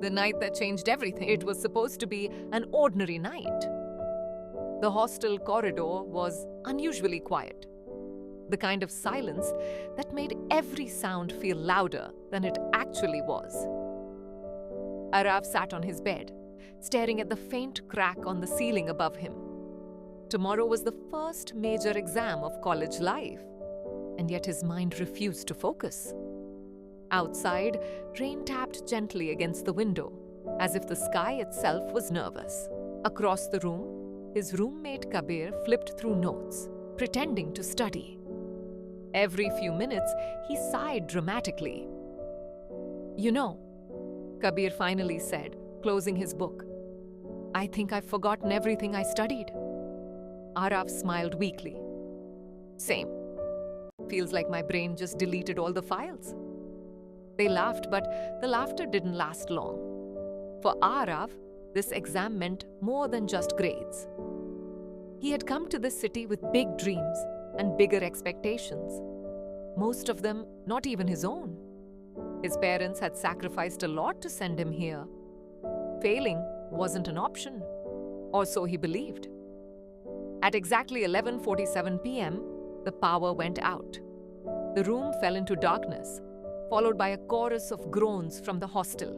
The night that changed everything. It was supposed to be an ordinary night. The hostel corridor was unusually quiet. The kind of silence that made every sound feel louder than it actually was. Arav sat on his bed, staring at the faint crack on the ceiling above him. Tomorrow was the first major exam of college life, and yet his mind refused to focus. Outside, rain tapped gently against the window, as if the sky itself was nervous. Across the room, his roommate Kabir flipped through notes, pretending to study. Every few minutes, he sighed dramatically. "You know," Kabir finally said, closing his book, "I think I've forgotten everything I studied." Arav smiled weakly. "Same. Feels like my brain just deleted all the files." They laughed, but the laughter didn't last long. For Arav, this exam meant more than just grades. He had come to this city with big dreams and bigger expectations. Most of them not even his own. His parents had sacrificed a lot to send him here. Failing wasn't an option, or so he believed. At exactly 11:47 p.m., the power went out. The room fell into darkness, followed by a chorus of groans from the hostel.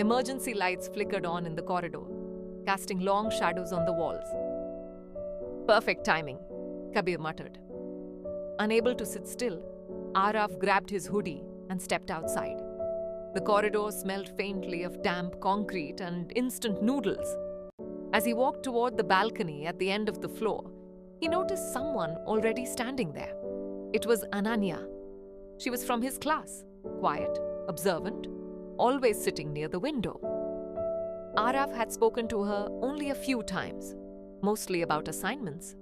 Emergency lights flickered on in the corridor, casting long shadows on the walls. "Perfect timing," Kabir muttered. Unable to sit still, Arav grabbed his hoodie and stepped outside. The corridor smelled faintly of damp concrete and instant noodles. As he walked toward the balcony at the end of the floor, he noticed someone already standing there. It was Ananya. She was from his class, quiet, observant, always sitting near the window. Arav had spoken to her only a few times, mostly about assignments.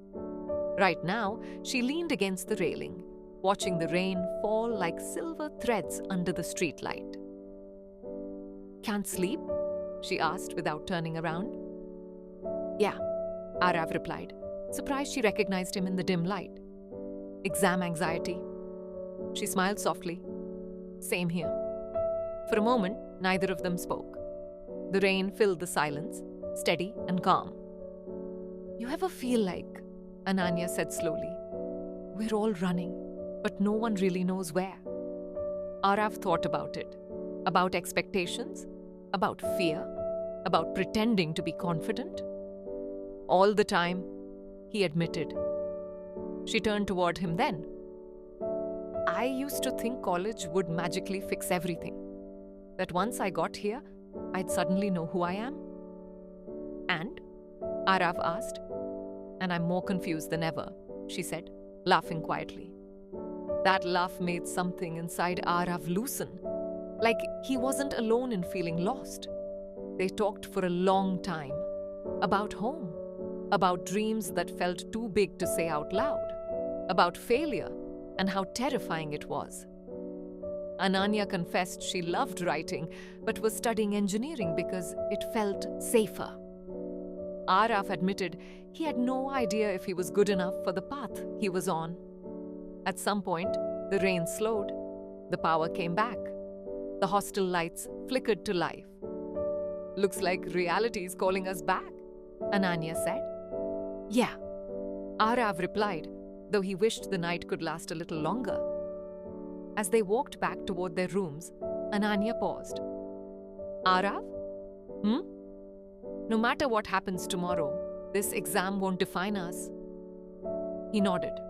Right now, she leaned against the railing, watching the rain fall like silver threads under the streetlight. "Can't sleep?" she asked without turning around. "Yeah," Arav replied, surprised she recognized him in the dim light. "Exam anxiety." She smiled softly. "Same here." For a moment, neither of them spoke. The rain filled the silence, steady and calm. "You ever feel like," Ananya said slowly, "we're all running, but no one really knows where?" Arav thought about it. About expectations, about fear, about pretending to be confident. "All the time," he admitted. She turned toward him then. "I used to think college would magically fix everything. That once I got here, I'd suddenly know who I am." "And?" Arav asked. "And I'm more confused than ever," she said, laughing quietly. That laugh made something inside Arav loosen, like he wasn't alone in feeling lost. They talked for a long time, about home, about dreams that felt too big to say out loud, about failure and how terrifying it was. Ananya confessed she loved writing but was studying engineering because it felt safer. Arav admitted he had no idea if he was good enough for the path he was on. At some point, the rain slowed, the power came back, the hostel lights flickered to life. "Looks like reality is calling us back," Ananya said. "Yeah," Arav replied, though he wished the night could last a little longer. As they walked back toward their rooms, Ananya paused. "Arav? No matter what happens tomorrow, this exam won't define us." He nodded.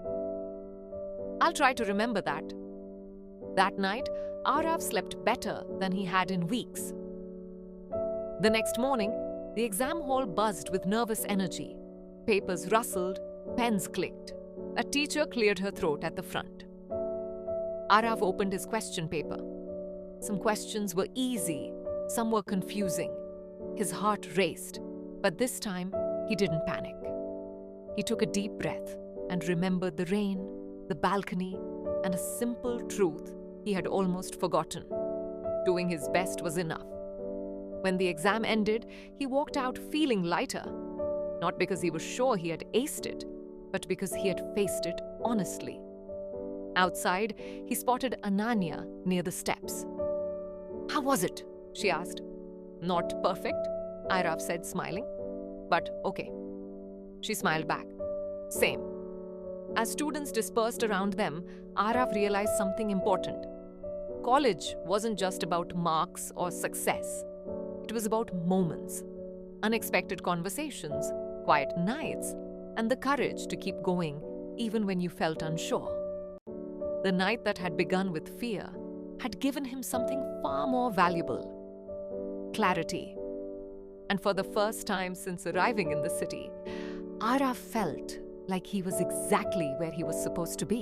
"I'll try to remember that." That night, Arav slept better than he had in weeks. The next morning, the exam hall buzzed with nervous energy. Papers rustled, pens clicked. A teacher cleared her throat at the front. Arav opened his question paper. Some questions were easy, some were confusing. His heart raced, but this time he didn't panic. He took a deep breath and remembered the rain, the balcony, and a simple truth he had almost forgotten. Doing his best was enough. When the exam ended, he walked out feeling lighter, not because he was sure he had aced it, but because he had faced it honestly. Outside, he spotted Ananya near the steps. "How was it?" she asked. Not perfect, Iraf said, smiling. But okay. She smiled back. Same. As students dispersed around them, Araf realized something important. College wasn't just about marks or success. It was about moments, unexpected conversations, quiet nights, and the courage to keep going even when you felt unsure. The night that had begun with fear had given him something far more valuable: clarity. And for the first time since arriving in the city, Araf felt like he was exactly where he was supposed to be.